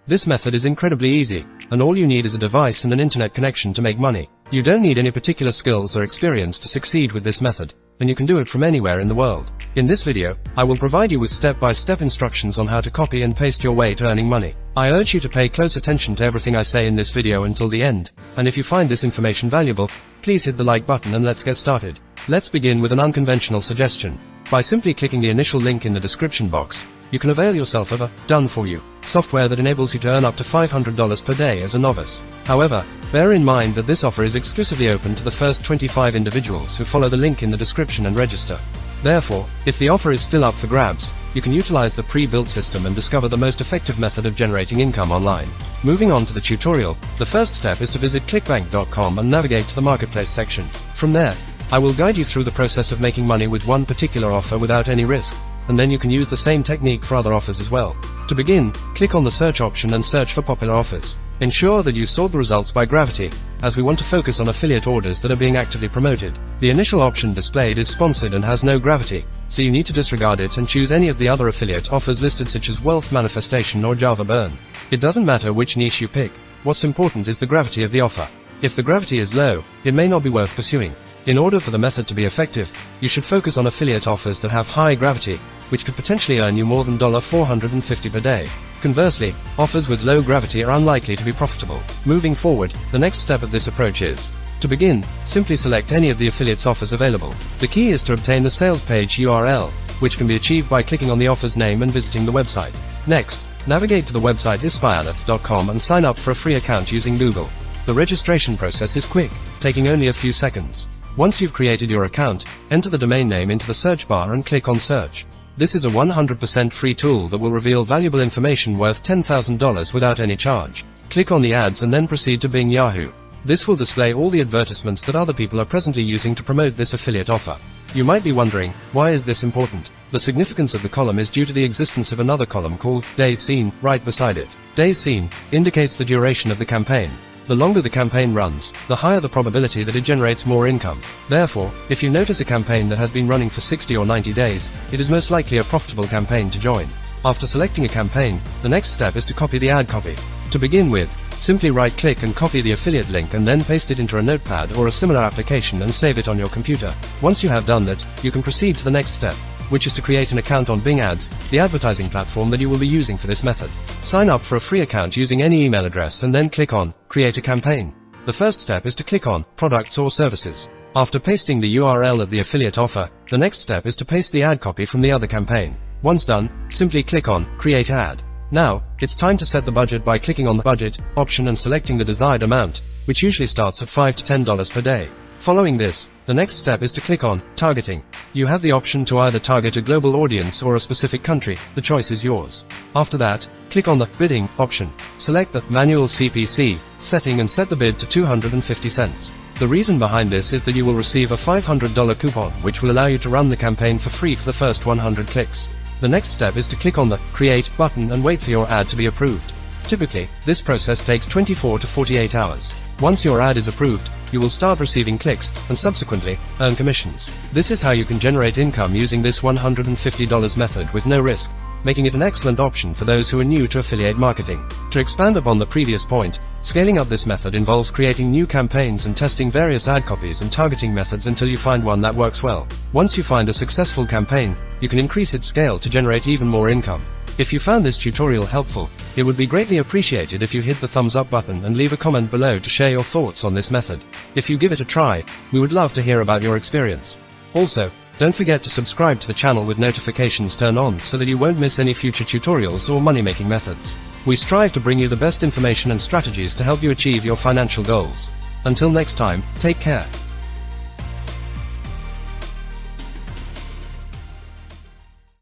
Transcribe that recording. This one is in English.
This method is incredibly easy, and all you need is a device and an internet connection to make money. You don't need any particular skills or experience to succeed with this method, and you can do it from anywhere in the world. In this video, I will provide you with step-by-step instructions on how to copy and paste your way to earning money. I urge you to pay close attention to everything I say in this video until the end, and if you find this information valuable, please hit the like button and let's get started. Let's begin with an unconventional suggestion. By simply clicking the initial link in the description box, you can avail yourself of a done-for-you software that enables you to earn up to $500 per day as a novice. However, bear in mind that this offer is exclusively open to the first 25 individuals who follow the link in the description and register. Therefore, if the offer is still up for grabs, you can utilize the pre-built system and discover the most effective method of generating income online. Moving on to the tutorial, the first step is to visit clickbank.com and navigate to the marketplace section. From there, I will guide you through the process of making money with one particular offer without any risk, and then you can use the same technique for other offers as well. To begin, click on the search option and search for popular offers. Ensure that you sort the results by gravity, as we want to focus on affiliate orders that are being actively promoted. The initial option displayed is sponsored and has no gravity, so you need to disregard it and choose any of the other affiliate offers listed such as Wealth Manifestation or Java Burn. It doesn't matter which niche you pick, what's important is the gravity of the offer. If the gravity is low, it may not be worth pursuing. In order for the method to be effective, you should focus on affiliate offers that have high gravity, which could potentially earn you more than $450 per day. Conversely, offers with low gravity are unlikely to be profitable. Moving forward, the next step of this approach is, to begin, simply select any of the affiliates offers available. The key is to obtain the sales page URL, which can be achieved by clicking on the offer's name and visiting the website. Next, navigate to the website ispayanath.com and sign up for a free account using Google. The registration process is quick, taking only a few seconds. Once you've created your account, enter the domain name into the search bar and click on Search. This is a 100% free tool that will reveal valuable information worth $10,000 without any charge. Click on the ads and then proceed to Bing Yahoo. This will display all the advertisements that other people are presently using to promote this affiliate offer. You might be wondering, why is this important? The significance of the column is due to the existence of another column called Days Seen right beside it. Days Seen indicates the duration of the campaign. The longer the campaign runs, the higher the probability that it generates more income. Therefore, if you notice a campaign that has been running for 60 or 90 days, it is most likely a profitable campaign to join. After selecting a campaign, the next step is to copy the ad copy. To begin with, simply right-click and copy the affiliate link and then paste it into a notepad or a similar application and save it on your computer. Once you have done that, you can proceed to the next step, which is to create an account on Bing Ads, the advertising platform that you will be using for this method. Sign up for a free account using any email address and then click on Create a Campaign. The first step is to click on Products or Services. After pasting the URL of the affiliate offer, the next step is to paste the ad copy from the other campaign. Once done, simply click on Create Ad. Now, it's time to set the budget by clicking on the Budget option and selecting the desired amount, which usually starts at $5 to $10 per day. Following this, the next step is to click on Targeting. You have the option to either target a global audience or a specific country. The choice is yours. After that, click on the Bidding option. Select the Manual CPC setting and set the bid to 250 cents. The reason behind this is that you will receive a $500 coupon which will allow you to run the campaign for free for the first 100 clicks. The next step is to click on the Create button and wait for your ad to be approved. Typically, this process takes 24 to 48 hours. Once your ad is approved, you will start receiving clicks, and subsequently, earn commissions. This is how you can generate income using this $150 method with no risk, making it an excellent option for those who are new to affiliate marketing. To expand upon the previous point, scaling up this method involves creating new campaigns and testing various ad copies and targeting methods until you find one that works well. Once you find a successful campaign, you can increase its scale to generate even more income. If you found this tutorial helpful, it would be greatly appreciated if you hit the thumbs up button and leave a comment below to share your thoughts on this method. If you give it a try, we would love to hear about your experience. Also, don't forget to subscribe to the channel with notifications turned on so that you won't miss any future tutorials or money-making methods. We strive to bring you the best information and strategies to help you achieve your financial goals. Until next time, take care.